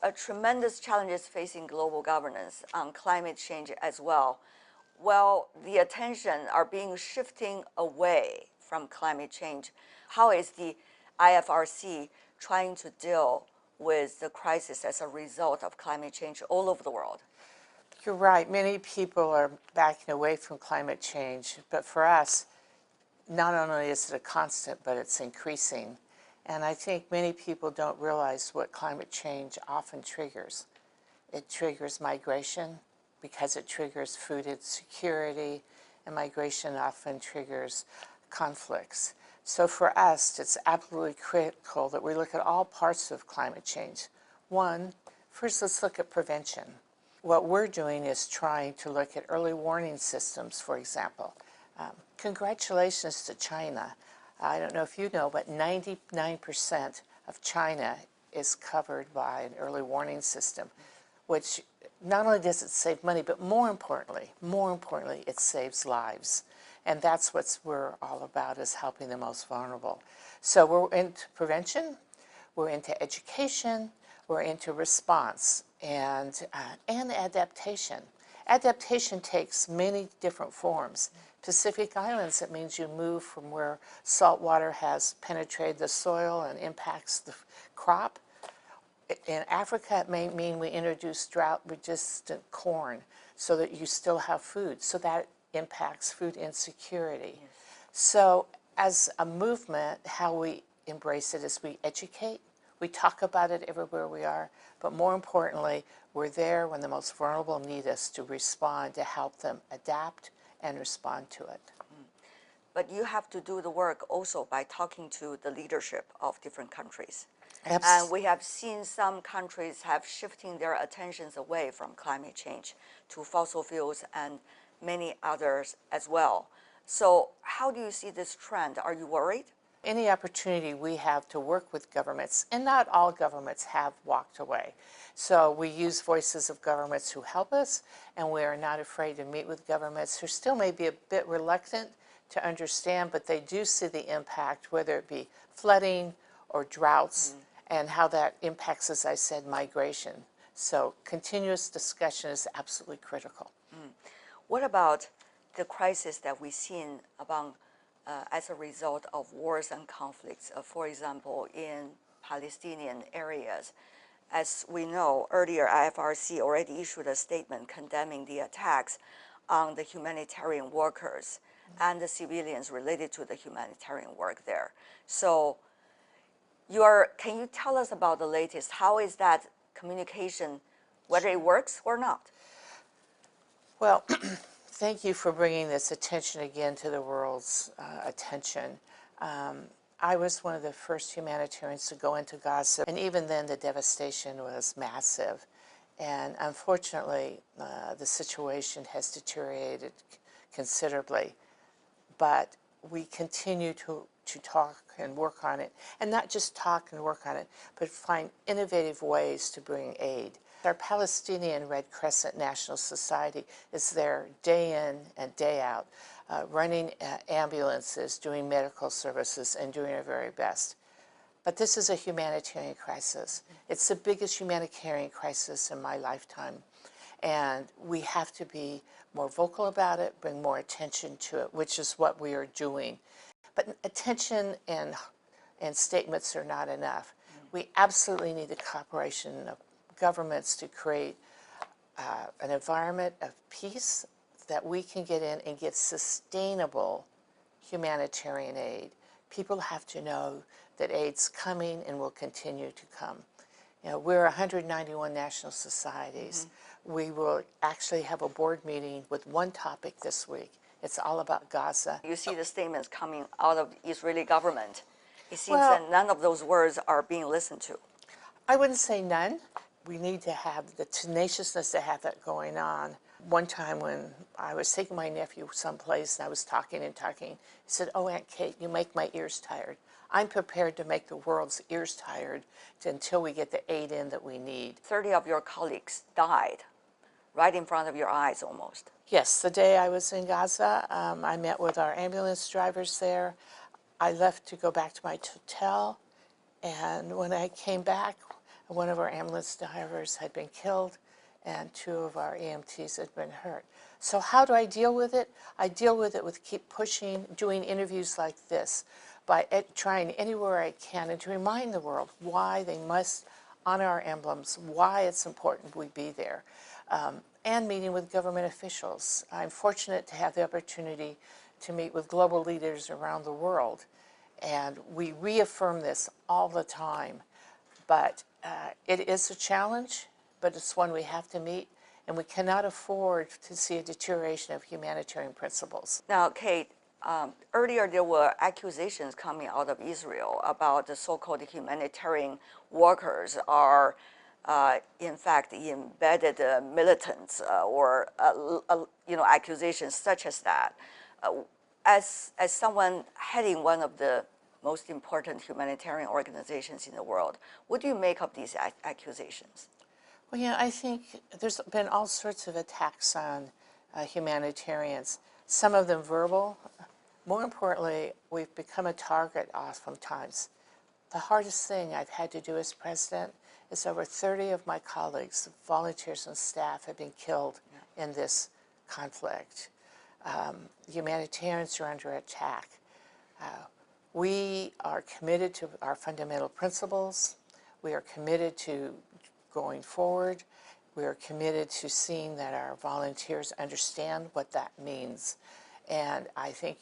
a tremendous challenges facing global governance on climate change as well. Well, the attention are being shifting away from climate change. How is the IFRC trying to deal with the crisis as a result of climate change all over the world? You're right. Many people are backing away from climate change, but for us, not only is it a constant, but it's increasing. And I think many people don't realize what climate change often triggers. It triggers migration because it triggers food insecurity, and migration often triggers conflicts. So for us, it's absolutely critical that we look at all parts of climate change. First, let's look at prevention. What we're doing is trying to look at early warning systems, for example. Congratulations to China. I don't know if you know, but 99% of China is covered by an early warning system, which not only does it save money, but more importantly, it saves lives. And that's what we're all about, is helping the most vulnerable. So we're into prevention, we're into education, we're into response, and adaptation. Adaptation takes many different forms. Pacific Islands, it means you move from where salt water has penetrated the soil and impacts the crop. In Africa, it may mean we introduce drought-resistant corn so that you still have food, so that impacts food insecurity. Yes. So as a movement, how we embrace it is we educate, we talk about it everywhere we are, but more importantly, we're there when the most vulnerable need us to respond, to help them adapt and respond to it. But you have to do the work also by talking to the leadership of different countries. Absolutely. And we have seen some countries have shifting their attentions away from climate change to fossil fuels and many others as well. So how do you see this trend? Are you worried? Any opportunity we have to work with governments, and not all governments have walked away. So we use voices of governments who help us, and we are not afraid to meet with governments who still may be a bit reluctant to understand, but they do see the impact, whether it be flooding or droughts, and how that impacts, as I said, migration. So continuous discussion is absolutely critical. What about the crisis that we've seen among as a result of wars and conflicts, for example, in Palestinian areas? As we know, earlier IFRC already issued a statement condemning the attacks on the humanitarian workers and the civilians related to the humanitarian work there. So can you tell us about the latest? How is that communication, whether it works or not? Well, thank you for bringing this attention again to the world's attention. I was one of the first humanitarians to go into Gaza, and even then the devastation was massive. And unfortunately, the situation has deteriorated considerably. But we continue to talk and work on it, and not just talk and work on it, but find innovative ways to bring aid. Our Palestinian Red Crescent National Society is there day in and day out, running ambulances, doing medical services, and doing our very best. But this is a humanitarian crisis. It's the biggest humanitarian crisis in my lifetime. And we have to be more vocal about it, bring more attention to it, which is what we are doing. But attention and statements are not enough. We absolutely need the cooperation of governments to create an environment of peace that we can get in and get sustainable humanitarian aid. People have to know that aid's coming and will continue to come. You know, we're 191 national societies. We will actually have a board meeting with one topic this week. It's all about Gaza. You see the statements coming out of the Israeli government. It seems that none of those words are being listened to. I wouldn't say none. We need to have the tenaciousness to have that going on. One time when I was taking my nephew someplace and I was talking, he said, "Oh, Aunt Kate, you make my ears tired." I'm prepared to make the world's ears tired until we get the aid in that we need. 30 of your colleagues died right in front of your eyes almost. Yes, the day I was in Gaza, I met with our ambulance drivers there. I left to go back to my hotel, and when I came back, One of our ambulance drivers had been killed, and 2 of our EMTs had been hurt. So how do I deal with it? I deal with it with keep pushing, doing interviews like this, by trying anywhere I can and to remind the world why they must honor our emblems, why it's important we be there, and meeting with government officials. I'm fortunate to have the opportunity to meet with global leaders around the world, and we reaffirm this all the time. But it is a challenge, but it's one we have to meet, and we cannot afford to see a deterioration of humanitarian principles. Now, Kate, earlier there were accusations coming out of Israel about the so-called humanitarian workers are, in fact, embedded militants or accusations such as that. As someone heading one of the most important humanitarian organizations in the world, what do you make of these accusations? Well, yeah, I think there's been all sorts of attacks on humanitarians, some of them verbal. More importantly, we've become a target oftentimes. The hardest thing I've had to do as president is over 30 of my colleagues, volunteers and staff, have been killed in this conflict. Humanitarians are under attack. We are committed to our fundamental principles. We are committed to going forward. We are committed to seeing that our volunteers understand what that means. And I think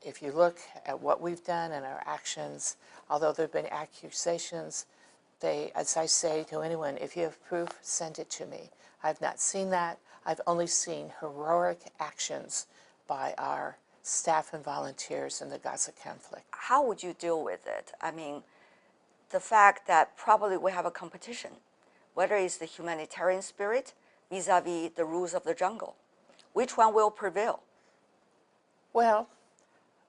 if you look at what we've done and our actions, although there have been accusations, as I say to anyone, if you have proof, send it to me. I've not seen that. I've only seen heroic actions by our staff and volunteers in the Gaza conflict. How would you deal with it? I mean, the fact that probably we have a competition, whether it's the humanitarian spirit vis-a-vis the rules of the jungle. Which one will prevail? Well,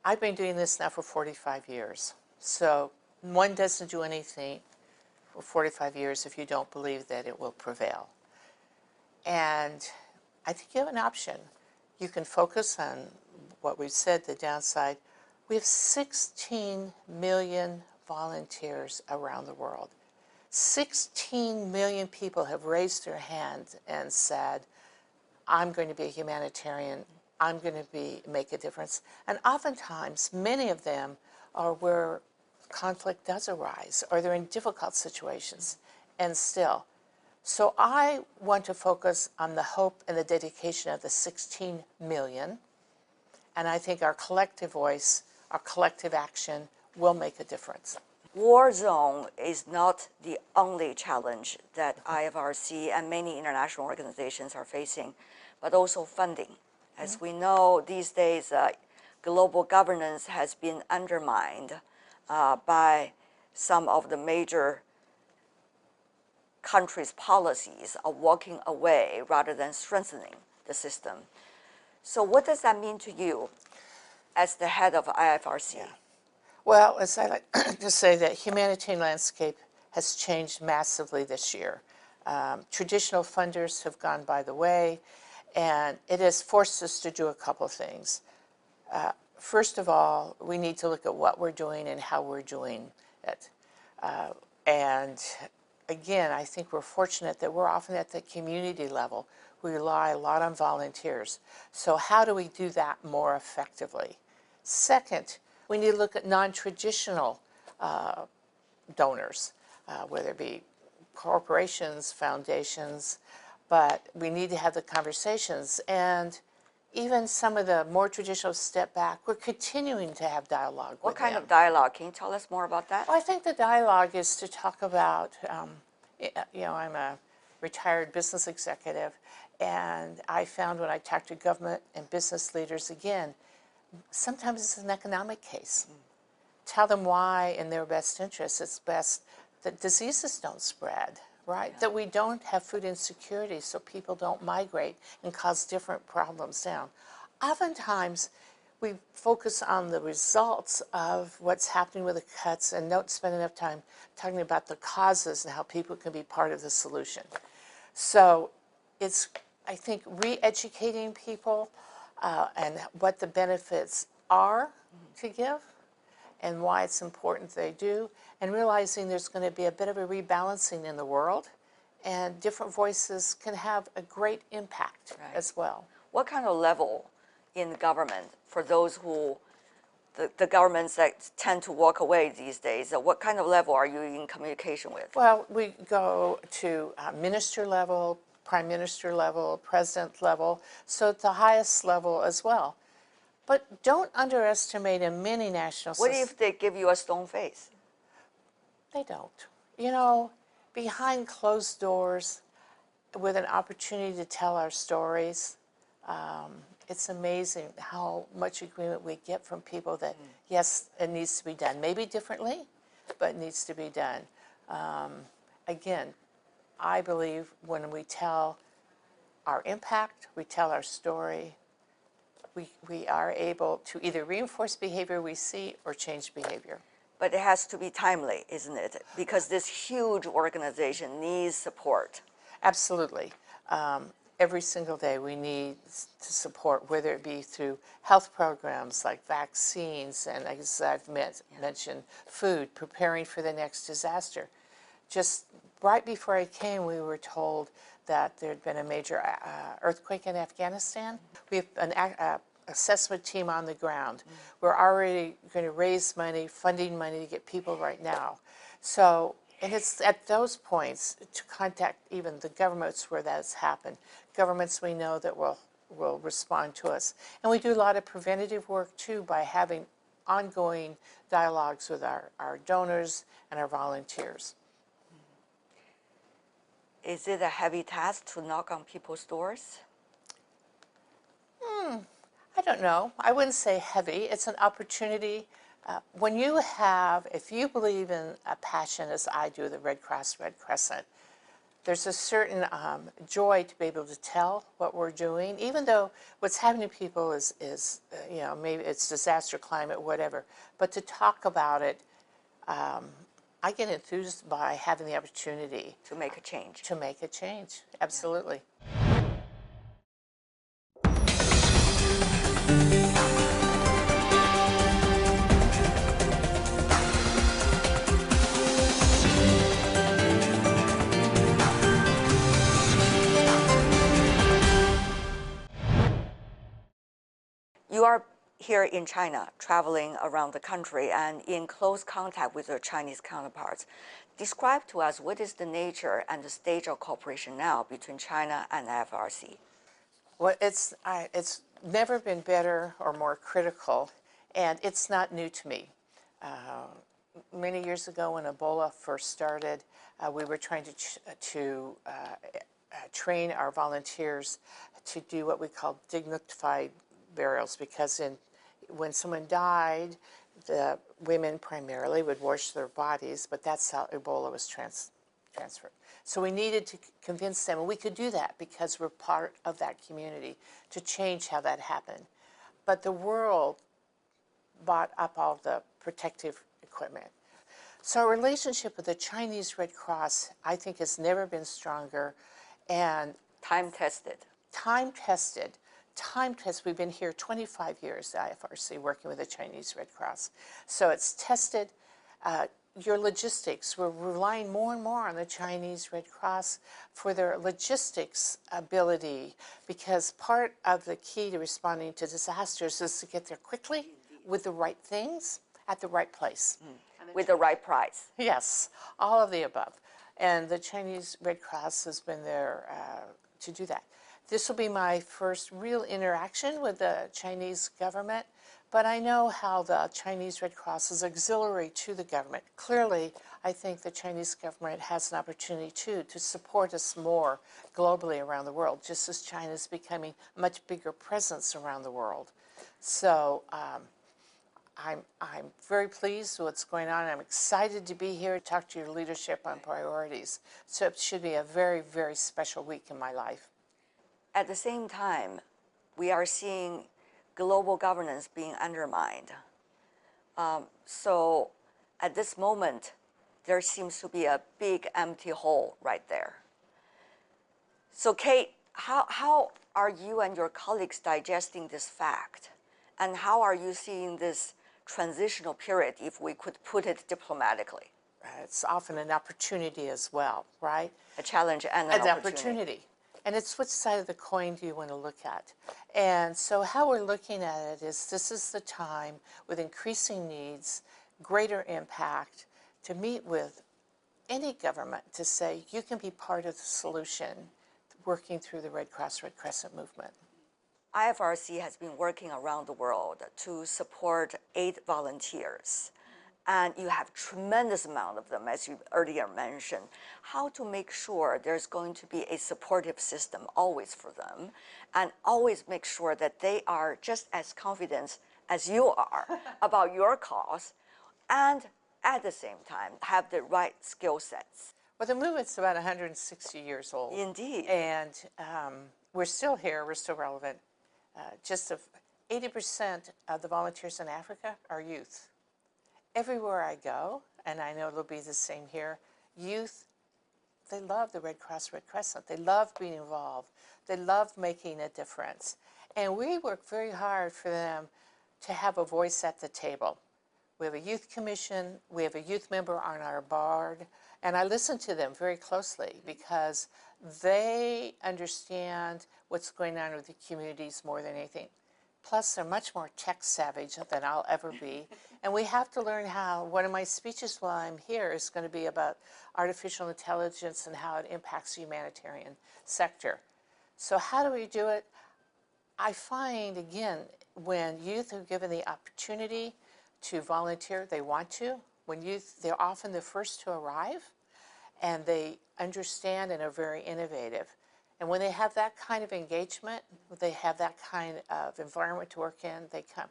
I've been doing this now for 45 years. So one doesn't do anything for 45 years if you don't believe that it will prevail. And I think you have an option. You can focus on what we've said, the downside. We have 16 million volunteers around the world. 16 million people have raised their hand and said, I'm going to be a humanitarian. I'm going to make a difference. And oftentimes, many of them are where conflict does arise, or they're in difficult situations, and still. So I want to focus on the hope and the dedication of the 16 million, and I think our collective voice, our collective action will make a difference. War zone is not the only challenge that IFRC and many international organizations are facing, but also funding. As we know, these days, global governance has been undermined by some of the major countries' policies of walking away rather than strengthening the system. So what does that mean to you as the head of IFRC? Yeah. Well, as I like to say, that humanitarian landscape has changed massively this year. Traditional funders have gone by the way, and it has forced us to do a couple things. First of all, we need to look at what we're doing and how we're doing it. And again, I think we're fortunate that we're often at the community level. We rely a lot on volunteers. So how do we do that more effectively? Second, we need to look at non-traditional donors, whether it be corporations, foundations, but we need to have the conversations. And even some of the more traditional step back, we're continuing to have dialogue with them. What kind of dialogue? Can you tell us more about that? Well, I think the dialogue is to talk about, I'm a retired business executive, and I found when I talk to government and business leaders, again, sometimes it's an economic case. Tell them why, in their best interest, it's best that diseases don't spread, right? Yeah. That we don't have food insecurity so people don't migrate and cause different problems down. Oftentimes, we focus on the results of what's happening with the cuts and don't spend enough time talking about the causes and how people can be part of the solution. So it's, I think, re-educating people and what the benefits are to give, and why it's important they do, and realizing there's going to be a bit of a rebalancing in the world, and different voices can have a great impact as well. What kind of level in the government, for those who, the governments that tend to walk away these days, what kind of level are you in communication with? Well, we go to minister level, prime minister level, president level, so at the highest level as well. But don't underestimate in many national What systems. if they give you a stone face? They don't. You know, behind closed doors, with an opportunity to tell our stories, it's amazing how much agreement we get from people that, yes, it needs to be done. Maybe differently, but it needs to be done. Again, I believe when we tell our impact, we tell our story, we are able to either reinforce behavior we see or change behavior. But it has to be timely, isn't it? Because this huge organization needs support. Absolutely. Every single day we need to support, whether it be through health programs like vaccines and, as I've mentioned, food, preparing for the next disaster. Just right before I came, we were told that there had been a major earthquake in Afghanistan. We have an assessment team on the ground. We're already going to raise money, funding money to get people right now. So, and it's at those points to contact even the governments where that's happened. Governments we know that will respond to us. And we do a lot of preventative work too by having ongoing dialogues with our donors and our volunteers. Is it a heavy task to knock on people's doors? I don't know. I wouldn't say heavy. It's an opportunity. When you have, if you believe in a passion, as I do, the Red Cross, Red Crescent, there's a certain joy to be able to tell what we're doing, even though what's happening to people is you know, maybe it's disaster, climate, whatever. But to talk about it, I get enthused by having the opportunity To make a change. to make a change. Absolutely. You are here in China, traveling around the country and in close contact with your Chinese counterparts. Describe to us what is the nature and the stage of cooperation now between China and the FRC. Well, it's never been better or more critical, and it's not new to me. Many years ago when Ebola first started, we were trying to train our volunteers to do what we call dignified burials, because when someone died, the women primarily would wash their bodies, but that's how Ebola was transferred. So we needed to convince them, and we could do that because we're part of that community, to change how that happened. But the world bought up all the protective equipment. So our relationship with the Chinese Red Cross, I think, has never been stronger, and Time-tested. time-tested. We've been here 25 years, the IFRC, working with the Chinese Red Cross. So it's tested. Your logistics, we're relying more and more on the Chinese Red Cross for their logistics ability, because part of the key to responding to disasters is to get there quickly with the right things at the right place. With the right price. Yes, all of the above. And the Chinese Red Cross has been there to do that. This will be my first real interaction with the Chinese government, but I know how the Chinese Red Cross is auxiliary to the government. Clearly, I think the Chinese government has an opportunity too to support us more globally around the world, just as China is becoming a much bigger presence around the world. So I'm very pleased with what's going on. I'm excited to be here to talk to your leadership on priorities. So it should be a very, very special week in my life. At the same time, we are seeing global governance being undermined. So at this moment, there seems to be a big empty hole right there. So Kate, how are you and your colleagues digesting this fact? And how are you seeing this transitional period, if we could put it diplomatically. It's often an opportunity as well, right? A challenge and an opportunity. And it's which side of the coin do you want to look at? And so how we're looking at it is this is the time with increasing needs, greater impact, to meet with any government to say you can be part of the solution working through the Red Cross, Red Crescent movement. IFRC has been working around the world to support aid volunteers. And you have tremendous amount of them, as you earlier mentioned. How to make sure there's going to be a supportive system always for them, and always make sure that they are just as confident as you are about your cause, and at the same time have the right skill sets. Well, the movement's about 160 years old. Indeed. And we're still here, we're still relevant. Just 80% of the volunteers in Africa are youth. Everywhere I go, and I know it'll be the same here, youth, they love the Red Cross, Red Crescent. They love being involved. They love making a difference. And we work very hard for them to have a voice at the table. We have a youth commission, we have a youth member on our board, and I listen to them very closely because they understand what's going on with the communities more than anything. Plus, they're much more tech savvy than I'll ever be. And we have to learn how, one of my speeches while I'm here is going to be about artificial intelligence and how it impacts the humanitarian sector. So how do we do it? I find, again, when youth are given the opportunity to volunteer, they want to. When youth, they're often the first to arrive, and they understand and are very innovative. And when they have that kind of engagement, they have that kind of environment to work in, they come.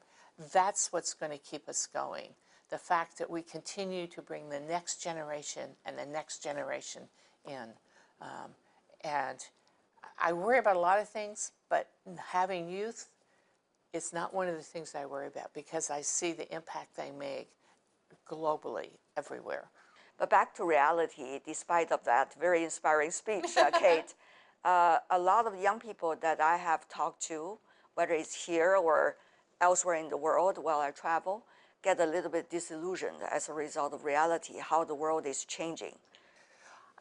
That's what's going to keep us going. The fact that we continue to bring the next generation and the next generation in. And I worry about a lot of things, but having youth is not one of the things I worry about because I see the impact they make globally, everywhere. But back to reality, despite of that very inspiring speech, Kate, a lot of young people that I have talked to, whether it's here or elsewhere in the world while I travel, get a little bit disillusioned as a result of reality, how the world is changing.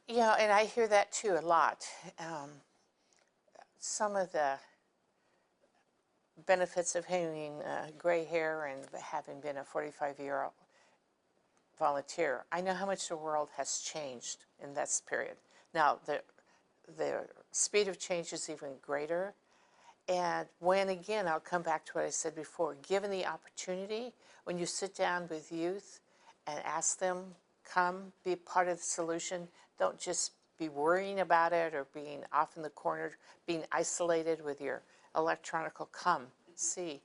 Yeah, and I hear that too a lot. Some of the benefits of having gray hair and having been a 45-year-old volunteer, I know how much the world has changed in this period. Now, the speed of change is even greater. And when, again, I'll come back to what I said before, given the opportunity, when you sit down with youth and ask them, come be part of the solution, don't just be worrying about it or being off in the corner, being isolated with your electronical, come, see.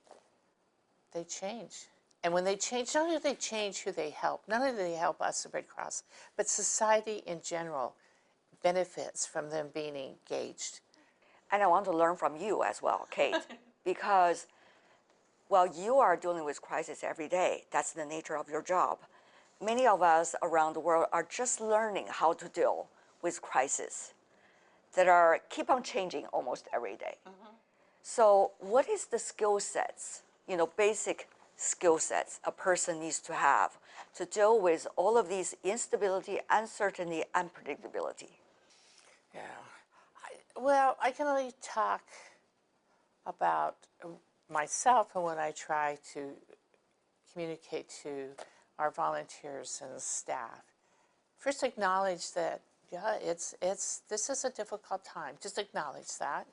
They change. And when they change, not only do they change who they help, not only do they help us, the Red Cross, but society in general benefits from them being engaged. And I want to learn from you as well, Kate, because while you are dealing with crisis every day, that's the nature of your job. Many of us around the world are just learning how to deal with crisis that are keep on changing almost every day. So what is the skill sets, basic skill sets a person needs to have to deal with all of these instability, uncertainty, unpredictability? Yeah. Well, I can only talk about myself and what I try to communicate to our volunteers and staff. First, acknowledge that, yeah, this is a difficult time. Just acknowledge that.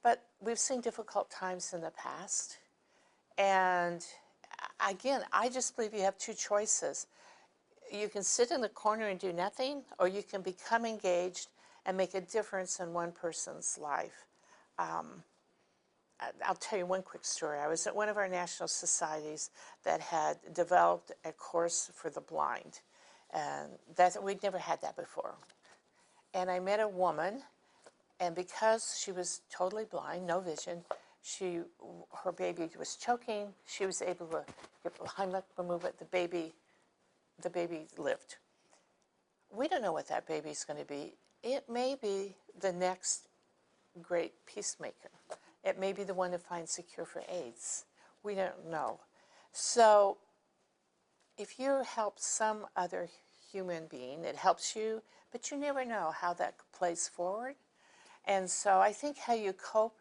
But we've seen difficult times in the past. And again, I just believe you have two choices. You can sit in the corner and do nothing, or you can become engaged and make a difference in one person's life. I'll tell you one quick story. I was at one of our national societies that had developed a course for the blind, and we'd never had that before. And I met a woman, and because she was totally blind, no vision, her baby was choking. She was able to get the Heimlich movement. The baby lived. We don't know what that baby's going to be. It may be the next great peacemaker. It may be the one to find a cure for AIDS. We don't know. So if you help some other human being, it helps you, but you never know how that plays forward. And so I think how you cope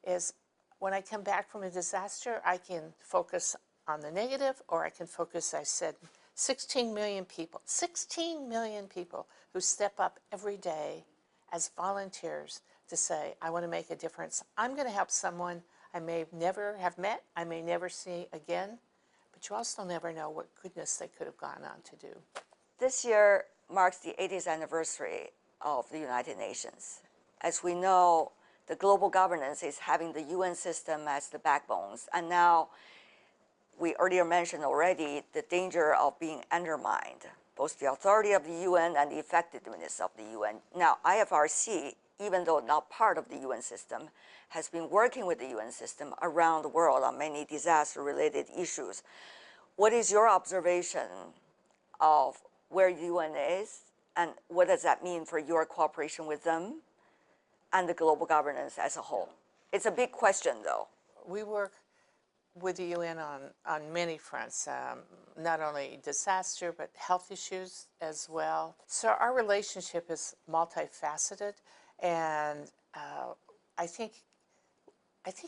is when I come back from a disaster, I can focus on the negative, or I can focus, I said, 16 million people who step up every day as volunteers to say, I want to make a difference. I'm going to help someone I may never have met, I may never see again, but you also never know what goodness they could have gone on to do. This year marks the 80th anniversary of the United Nations. As we know, the global governance is having the UN system as the backbones, and now we earlier mentioned already the danger of being undermined, both the authority of the UN and the effectiveness of the UN. Now, IFRC, even though not part of the UN system, has been working with the UN system around the world on many disaster-related issues. What is your observation of where the UN is, and what does that mean for your cooperation with them and the global governance as a whole? It's a big question, though. We work with the UN on many fronts, not only disaster, but health issues as well. So our relationship is multifaceted, and I think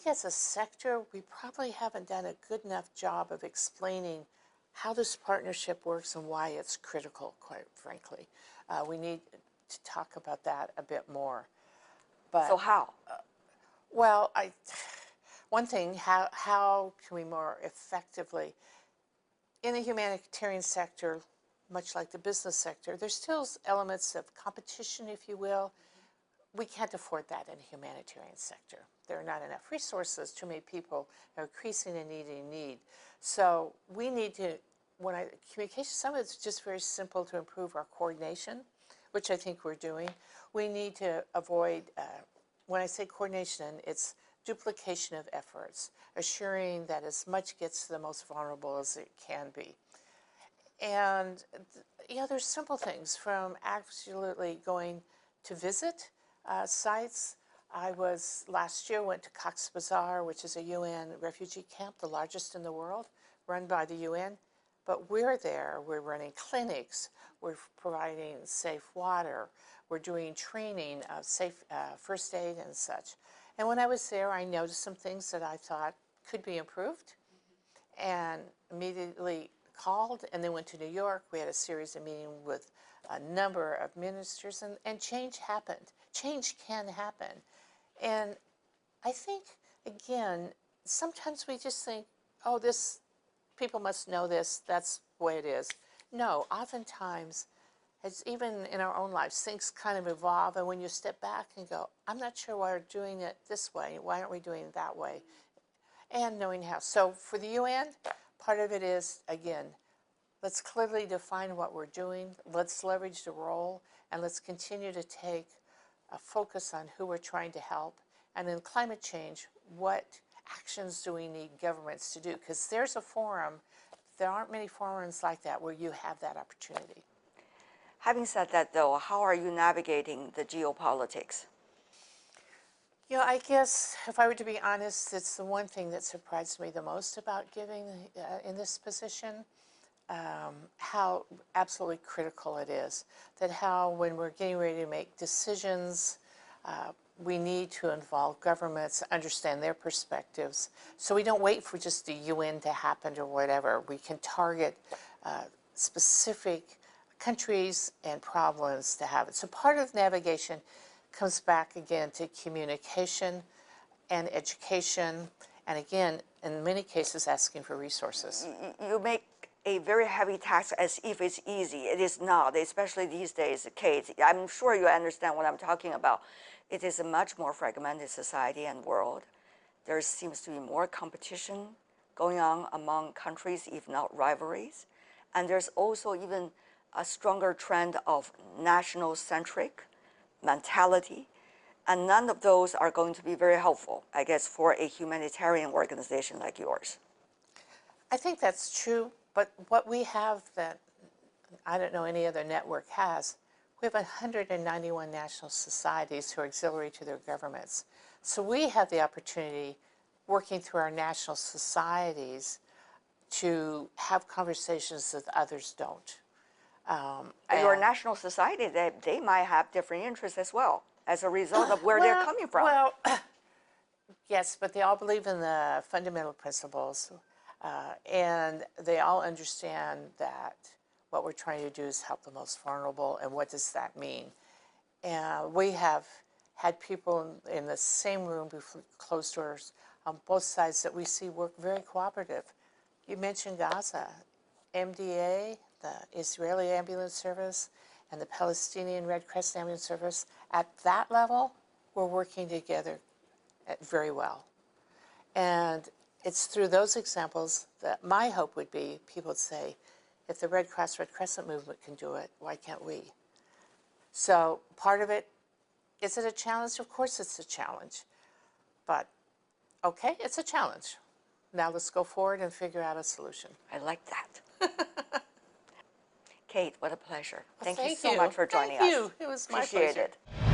as a sector, we probably haven't done a good enough job of explaining how this partnership works and why it's critical, quite frankly. We need to talk about that a bit more. But, so how? Well, one thing, how can we more effectively, in the humanitarian sector, much like the business sector, there's still elements of competition, if you will. We can't afford that in the humanitarian sector. There are not enough resources. Too many people are increasing and needing need. So we need to, communication, some of it's just very simple to improve our coordination, which I think we're doing. We need to avoid, when I say coordination, it's duplication of efforts, assuring that as much gets to the most vulnerable as it can be. And, there's simple things from absolutely going to visit sites. Last year, went to Cox's Bazar, which is a UN refugee camp, the largest in the world, run by the UN. But we're there, we're running clinics, we're providing safe water, we're doing training of safe first aid and such. And when I was there, I noticed some things that I thought could be improved, and immediately called, and then went to New York. We had a series of meetings with a number of ministers, and change happened. Change can happen. And I think, again, sometimes we just think, oh, people must know this, that's the way it is. No, oftentimes, it's even in our own lives, things kind of evolve, and when you step back and go, I'm not sure why we're doing it this way, why aren't we doing it that way? And knowing how. So for the UN, part of it is, again, let's clearly define what we're doing, let's leverage the role, and let's continue to take a focus on who we're trying to help. And in climate change, what actions do we need governments to do? Because there's a forum, there aren't many forums like that where you have that opportunity. Having said that, though, how are you navigating the geopolitics? I guess if I were to be honest, it's the one thing that surprised me the most about giving in this position, how absolutely critical it is. That how when we're getting ready to make decisions, we need to involve governments, understand their perspectives, so we don't wait for just the UN to happen or whatever. We can target specific countries and problems to have it. So part of navigation comes back again to communication and education, and again, in many cases, asking for resources. You make a very heavy task as if it's easy. It is not, especially these days, Kate. I'm sure you understand what I'm talking about. It is a much more fragmented society and world. There seems to be more competition going on among countries, if not rivalries. And there's also even a stronger trend of national-centric mentality. And none of those are going to be very helpful, I guess, for a humanitarian organization like yours. I think that's true, but what we have that I don't know any other network has, we have 191 national societies who are auxiliary to their governments. So we have the opportunity, working through our national societies, to have conversations that others don't. Your And- national society, they might have different interests as well as a result of where they're coming from. Well, yes, but they all believe in the fundamental principles, and they all understand that what we're trying to do is help the most vulnerable, and what does that mean? And we have had people in the same room before closed doors on both sides that we see work very cooperative. You mentioned Gaza. MDA, the Israeli Ambulance Service, and the Palestinian Red Crescent Ambulance Service, at that level, we're working together very well. And it's through those examples that my hope would be people would say, if the Red Cross, Red Crescent movement can do it, why can't we? So part of it, is it a challenge? Of course it's a challenge. But okay, it's a challenge. Now let's go forward and figure out a solution. I like that. Kate, what a pleasure. Well, Thank you so much for joining us. Thank you. It was my Appreciate pleasure. it.